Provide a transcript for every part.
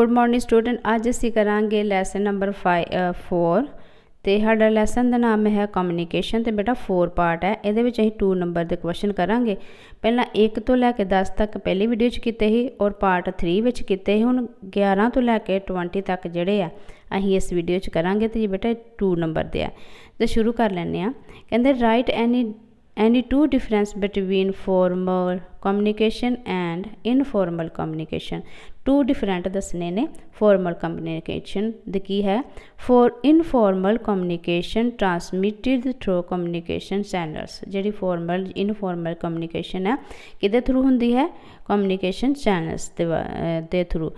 Good morning student. अज असी करांगे lesson number 4 तो साडा लैसन का नाम है कम्यूनीकेशन। तो बेटा 4 पार्ट है, ये अं 2 नंबर के क्वेश्चन करांगे। पहला 1 तो लैके 10 तक पहली वीडियो किए ही और पार्ट 3 में किए ही। हुण 11 तो लैके 20 तक जोड़े आ असीं इस वीडियो करांगे। तो ये बेटा 2 नंबर के है। तो शुरू कर लैंने आ। कहते right any two difference between formal communication and informal communication। 2 different दसने ने। फॉर्मल कम्युनिकेशन द की है for informal communication transmitted through communication channels. जी फॉर्मल इनफॉर्मल कम्युनिकेशन है कि थ्रू होंगी है कम्युनिकेशन चैनल्स के थ्रू।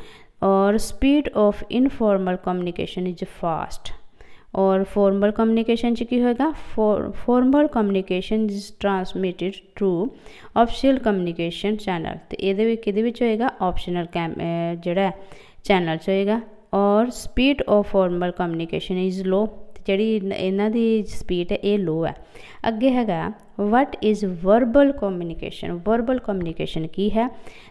और speed of informal communication is fast. और फॉर्मल कम्युनिकेशन की होएगा formal communication is transmitted through official communication channel. तो ये होएगा ऑप्शनल जोड़ा चैनल होएगा। और speed of formal communication is low. जी इन्हों की स्पीड है ये लो है। अगे है what is verbal communication. Verbal communication की है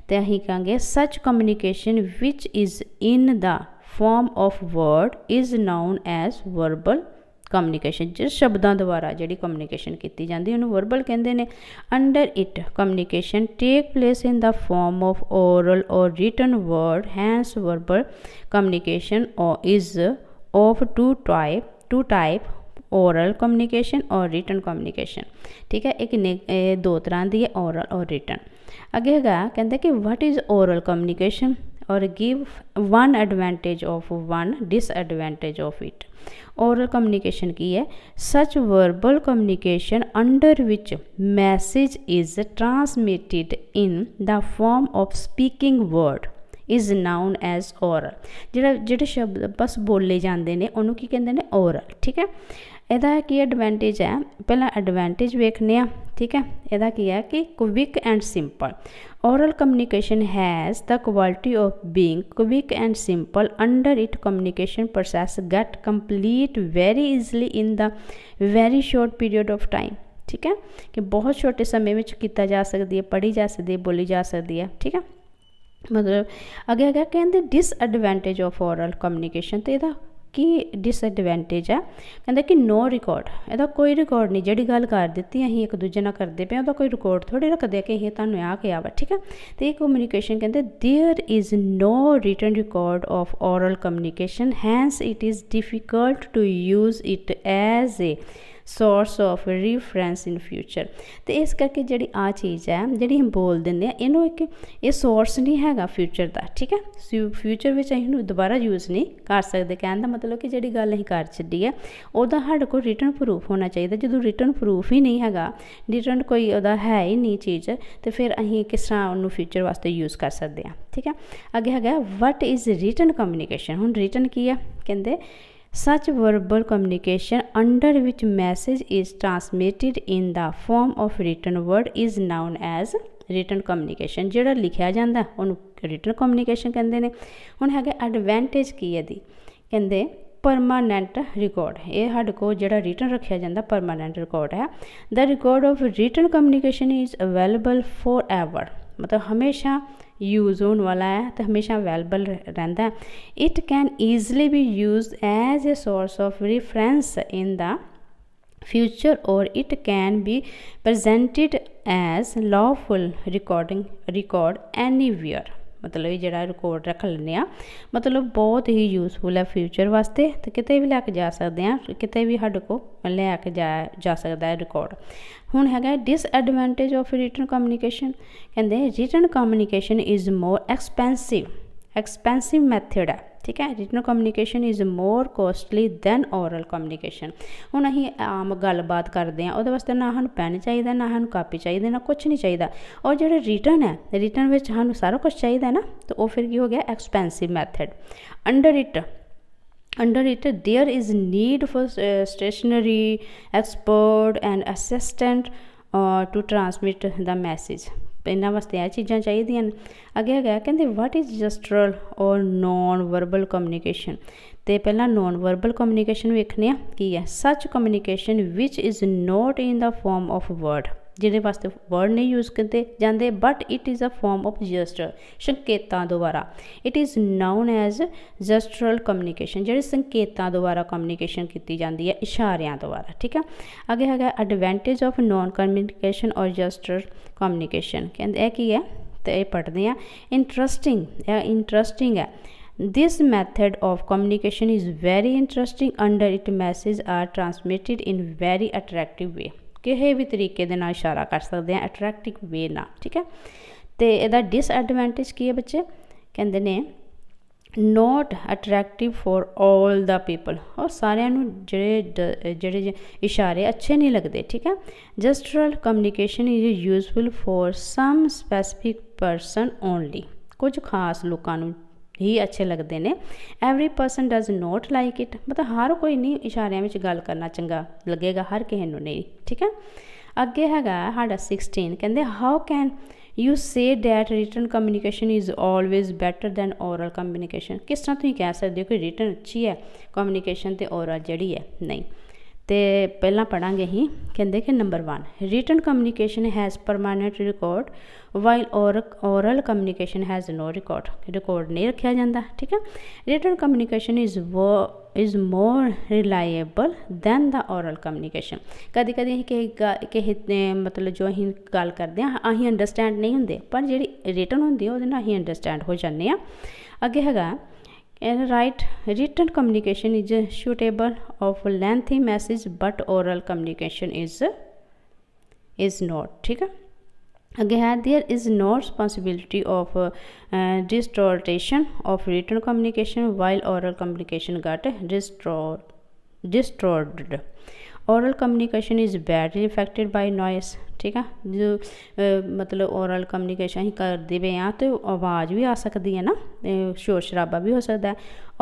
तो अं कहेंगे such communication which is in the form of word is known as verbal communication. जो शब्दों द्वारा जी कम्युनिकेशन की जाती है वर्बल कहते हैं। Under it communication take place in the form of oral और written word. Hence verbal communication is of two type oral communication और रिटन कम्युनिकेशन। ठीक है, एक 2 तरह की है ओरल और रिटन। अगे है कहते कि वट इज़ ओरल कम्युनिकेशन और give one advantage of one disadvantage of it. Oral communication की है such verbal communication under which message is transmitted in the form of speaking word is known as oral. जोड़े शब्द बस बोले जाते हैं उन्होंने की कहते हैं ओरल। ठीक है, यदा की एडवांटेज है पहला एडवांटेज वेखने। ठीक है, यदा की है कि quick and simple. Oral communication has the quality of being quick and simple. Under it communication process get complete very easily in the very short period of time. ठीक है, कि बहुत छोटे समय में किया जा सकती है, पढ़ी जा सकती है, बोली जा सकती है। ठीक है, मतलब अगे कहते डिसएडवांटेज ऑफ ओरल कम्युनिकेशन। तो यदा की डिसएडवांटेज है कहते कि नो रिकॉर्ड। यदा कोई रिकॉर्ड नहीं, जी गल कर दी अं एक दूजे ना करते पे कोई रिकॉर्ड थोड़ी रखते कि तुम आ क्या वा। ठीक है, तो ये कम्युनिकेशन कहते there is no written record of oral communication. Hence it is difficult to use it as a source of reference in future. तो इस करके जी आ चीज़ है जी हम बोल दें इनू एक ये सोर्स नहीं है फ्यूचर का। ठीक है, फ्यूचर में अं दोबारा यूज़ नहीं कर सकते। कहने का मतलब कि जी गल अं कर छी है वह साढ़े को रिटन प्रूफ होना चाहिए। जो रिटन प्रूफ ही नहीं है, रिटन कोई है ही नहीं चीज़, तो फिर अं किस तरह उन्होंने फ्यूचर वास्ते यूज़ कर सकते हैं। ठीक है, अगे है वट इज़ रिटन कम्युनिकेशन। हुण रिटन की है कहते such verbal communication under which message is transmitted in the form of written word is known as written communication. जोड़ा लिखा जाता उन्होंने रिटन कम्युनिकेशन कहते हैं। हुण है एडवांटेज की है कहते परमानेंट रिकॉर्ड। ये साढ़े को जो रिटन रखा जाता परमानेंट रिकॉर्ड है। The record of written communication is available for ever. मतलब हमेशा यूज़ होने वाला है तो हमेशा अवेलेबल रहता है। It can easily be use as a source of reference in the future और it can be presented as lawful record anywhere. मतलब ये जो रिकॉर्ड रख लें मतलब बहुत ही यूजफुल है फ्यूचर वास्ते। तो किते भी लैके जा सकते हैं, किते भी साढ़े को लैके जा सकता है रिकॉर्ड। हुण है डिसएडवांटेज ऑफ रिटन कम्युनिकेशन कहते written communication is more expensive method है। ठीक है, written communication is more costly than oral communication. हुण असीं आम गलबात करते हैं उहदे वास्ते ना सानूं पैन चाहिए, ना सानूं कापी चाहिए, ना कुछ नहीं चाहिए। और जो रिटन है रिटन में सानूं सारा कुछ चाहिए ना, तो वह फिर की हो गया expensive method. Under it there is need for stationery expert and assistant to transmit the message. इन्होंने वास्ते यह चीज़ां चाहिए। अगे है कहते वट इज़ जस्टरल और नॉन वर्बल कम्युनिकेशन। तो पहला नॉन वर्बल कम्युनिकेशन वेखने की है such communication which is not in the form of word. ਜਿਹਦੇ ਵਾਸਤੇ ਵਰਡ ਨਹੀਂ ਯੂਜ਼ ਕੀਤੇ ਜਾਂਦੇ, but it is a form of gesture, ਸੰਕੇਤਾਂ ਦੁਆਰਾ। It is known as gestural communication, ਜਿਹੜੇ ਸੰਕੇਤਾਂ ਦੁਆਰਾ ਕਮਿਊਨੀकेशन ਕੀਤੀ ਜਾਂਦੀ ਹੈ, ਇਸ਼ਾਰਿਆਂ ਦੁਆਰਾ। ਠੀਕ ਹੈ, ਅੱਗੇ ਹੈਗਾ ਐਡਵਾਂਟੇਜ ਆਫ ਨॉन ਕਮਿਊਨੀकेशन ਔਰ ਜੈਸਚਰ ਕਮਿਊਨੀकेशन। ਕਹਿੰਦੇ ਇਹ ਕੀ ਹੈ, ਤੇ ਇਹ ਪੜ੍ਹਦੇ ਹਾਂ। ਇੰਟਰਸਟਿੰਗ ਹੈ। This method of communication is very interesting under it messages are transmitted in very attractive way। ਕਿਸੇ ਵੀ ਤਰੀਕੇ ਦੇ ਨਾਲ ਇਸ਼ਾਰਾ ਕਰ ਸਕਦੇ ਹਾਂ ਅਟਰੈਕਟਿਵ ਵੇ ਨਾਲ। ਠੀਕ ਹੈ, ਤੇ ਇਹਦਾ ਡਿਸਐਡਵਾਂਟੇਜ ਕੀ ਹੈ ਬੱਚੇ, ਕਹਿੰਦੇ ਨੇ note attractive for all the people, ਔਰ ਸਾਰਿਆਂ ਨੂੰ ਜਿਹੜੇ ਇਸ਼ਾਰੇ ਅੱਛੇ ਨਹੀਂ ਲੱਗਦੇ। ਠੀਕ ਹੈ, gestural communication is useful for some specific person only, ਕੁਝ ਖਾਸ ਲੋਕਾਂ ਨੂੰ ਹੀ ਅੱਛੇ ਲੱਗਦੇ ਨੇ। Every person does not like it, ਮਤਲਬ ਹਰ ਕੋਈ ਨਹੀਂ ਇਸ਼ਾਰਿਆਂ ਵਿੱਚ ਗੱਲ ਕਰਨਾ ਚੰਗਾ ਲੱਗੇਗਾ, ਹਰ ਕਿਸੇ ਨੂੰ ਨਹੀਂ। ਠੀਕ ਹੈ, ਅੱਗੇ ਹੈਗਾ ਸਾਡਾ 16, ਕਹਿੰਦੇ how can you say that written communication is always better than oral communication. ਕਿਸ ਤਰ੍ਹਾਂ ਤੁਸੀਂ ਕਹਿ ਸਕਦੇ ਹੋ ਕਿ ਰਿਟਨ ਅੱਛੀ ਹੈ ਕਮਿਊਨੀकेशन ਤੇ ਓਰਲ ਜਿਹੜੀ ਹੈ ਨਹੀਂ। ਤੇ ਪਹਿਲਾਂ ਪੜਾਂਗੇ ਹੀ, ਕਹਿੰਦੇ ਕਿ number 1 written communication has permanent record while oral communication has no record नहीं रखा जाता। ठीक है, written communication is more reliable than the oral communication. कभी कभी किसी मतलब जो अं गल करते हैं अं अंडरस्टैंड नहीं होंगे, पर जी रिटन होंगी वो अं अंडरस्टैंड हो जाते हैं। अगे है right written communication is suitable of lengthy message but oral communication is not। ठीक है, अगे है there is no responsibility of distortion of written communication while oral communication got distorted। oral communication is badly affected by noise। ठीक है, जो मतलब oral communication ਅਸੀਂ ਕਰਦੇ ਪਏ ਹਾਂ ਤੇ ਆਵਾਜ਼ ਵੀ ਆ ਸਕਦੀ ਹੈ ਨਾ, ਸ਼ੋਰ ਸ਼ਰਾਬਾ ਵੀ ਹੋ ਸਕਦਾ ਹੈ।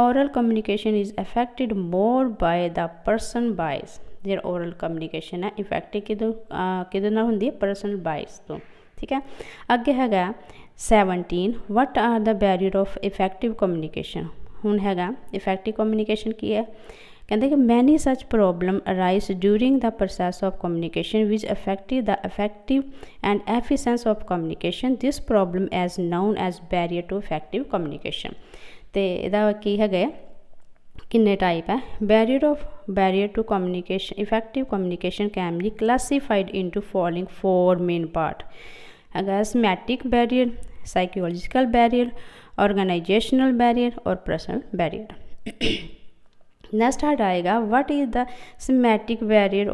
oral communication is affected more by the person bias। ਜਿਹੜਾ oral communication ਹੈ ਇਫੈਕਟ ਕਿਹਦੇ ਨਾਲ ਹੁੰਦੀ ਹੈ, person bias ਤੋਂ। ਠੀਕ ਹੈ, ਅੱਗੇ ਹੈਗਾ 17 what are the barrier of effective communication। ਹੁਣ ਹੈਗਾ effective communication ਕੀ ਹੈ, ਕਹਿੰਦੇ ਕਿ many such problem arise during the process of communication which affect the effective and efficiency of communication। this problem is known as barrier to effective communication। ਤੇ ਇਹਦਾ ਕੀ ਹੈਗਾ, ਕਿੰਨੇ type ਹੈ। barrier to communication effective communication can be classified into following 4 main part ਹੈਗਾ semantic barrier, psychological barrier, organizational barrier और personal barrier। Next साਡਾ आएगा what is the semantic barrier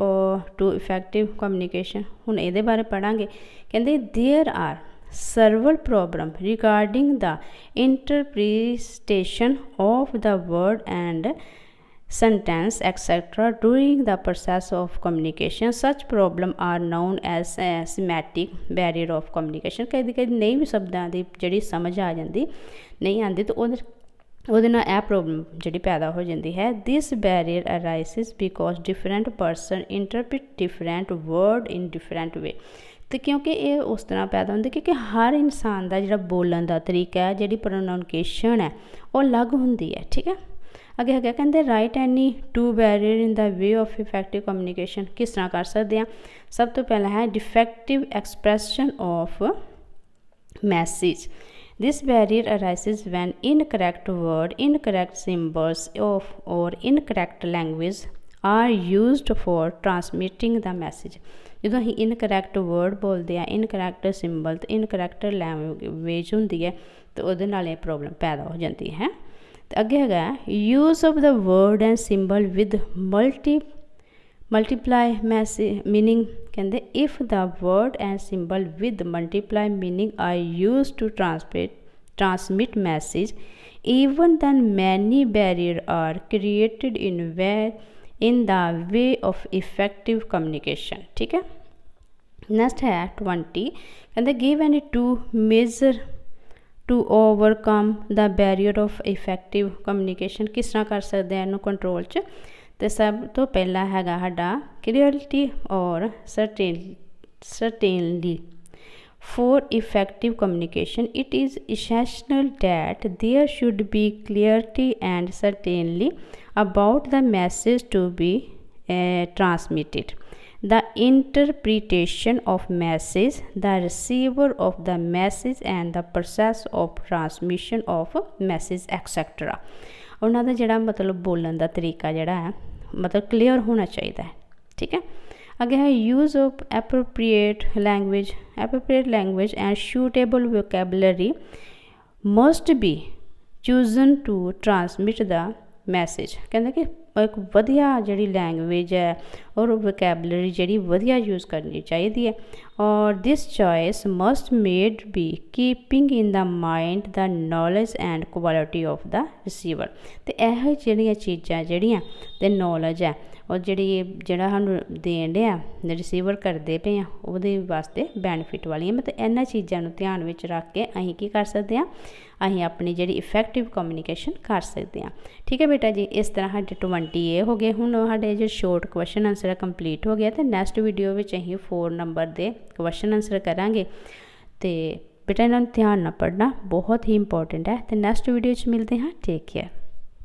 to effective communication. हुण ਇਹਦੇ बारे पढ़ांगे। कहते there are several problem regarding the interpretation of the word and sentence etc during the process of communication। such problem are known as semantic barrier of communication। कई नहीं भी शब्दां ਦੀ ਜਿਹੜੀ ਸਮਝ ਆ ਜਾਂਦੀ ਨਹੀਂ ਆਉਂਦੀ ਤਾਂ ਉਹਦੇ ਨਾਲ ਇਹ ਪ੍ਰੋਬਲਮ ਜਿਹੜੀ ਪੈਦਾ ਹੋ ਜਾਂਦੀ ਹੈ। This barrier arises because different person interpret different word in different way. ਅਤੇ ਕਿਉਂਕਿ ਇਹ ਉਸ ਤਰ੍ਹਾਂ ਪੈਦਾ ਹੁੰਦੀ ਕਿਉਂਕਿ ਹਰ ਇਨਸਾਨ ਦਾ ਜਿਹੜਾ ਬੋਲਣ ਦਾ ਤਰੀਕਾ ਹੈ, ਜਿਹੜੀ ਪ੍ਰੋਨਾਊਂਸੀਏਸ਼ਨ ਹੈ ਉਹ ਅਲੱਗ ਹੁੰਦੀ ਹੈ। ਠੀਕ ਹੈ, ਅੱਗੇ ਹੈਗਾ ਕਹਿੰਦੇ right any two barrier in the way of effective communication. ਕਿਸ ਤਰ੍ਹਾਂ ਕਰ ਸਕਦੇ ਹਾਂ, ਸਭ ਤੋਂ ਪਹਿਲਾਂ ਹੈ defective expression of message. This barrier arises when incorrect word, incorrect symbols or incorrect language are used for transmitting the message। ਜਦੋਂ ਅਸੀਂ ਇਨਕਰੈਕਟ ਵਰਡ ਬੋਲਦੇ ਹਾਂ, ਇਨਕਰੈਕਟ ਸਿੰਬਲ ਤੇ ਇਨਕਰੈਕਟ ਲੈਂਗੁਏਜ ਹੁੰਦੀ ਹੈ ਤੇ ਉਹਦੇ ਨਾਲ ਇਹ ਪ੍ਰੋਬਲਮ ਪੈਦਾ ਹੋ ਜਾਂਦੀ ਹੈ। ਤੇ ਅੱਗੇ ਹੈਗਾ use of the word and symbol with multiply meaning। ਕਹਿੰਦੇ if the word and symbol with multiply meaning are used to transmit message even then many barriers are created in the way of effective communication। ठीक है, next है 20 कहते give any two measure to overcome the barrier of effective communication। किस तरह कर सकते हैं इन्हू control च। तो सब तो पहला हैगा साडा क्लियरिटी और certainly for effective communication it is essential that there should be clarity and certainty about the message to be transmitted। The interpretation of message, the receiver of the message and the process of transmission of message etcetera. उन्होंने जिहड़ा मतलब बोलन का तरीका जिहड़ा है मतलब clear होना चाहिए। ठीक है, अगे है use of appropriate language and suitable vocabulary must be chosen to transmit the message. कहते कि एक वधिया जी लैंग्वेज है और वोकैबुलरी जी वधिया यूज़ करनी चाहिए है। और this choice must made be keeping in the mind the knowledge and quality of the receiver. तो यह जी चीज़ां जड़ियाँ तो नॉलेज है और जिहड़ा सानूं देण दिया रिसीवर करते पे हैं उहदे वास्ते बैनीफिट वाली मतलब इन्हां चीज़ां नूं ध्यान विच रख के असीं की कर सकते हैं, असीं अपनी जिहड़ी इफैक्टिव कम्युनिकेशन कर सकते हैं। ठीक है बेटा जी, इस तरह साडे 20 हो गए। हुण साडे जो शॉर्ट क्वेश्चन आंसर कंप्लीट हो गया तो नैक्सट वीडियो में असीं 4 नंबर के क्वेश्चन आंसर करांगे। तो बेटा इन्हां नूं ध्यान नाल पढ़ना बहुत ही इंपॉर्टेंट है। तो नैक्सट वीडियो मिलते हैं। Take care.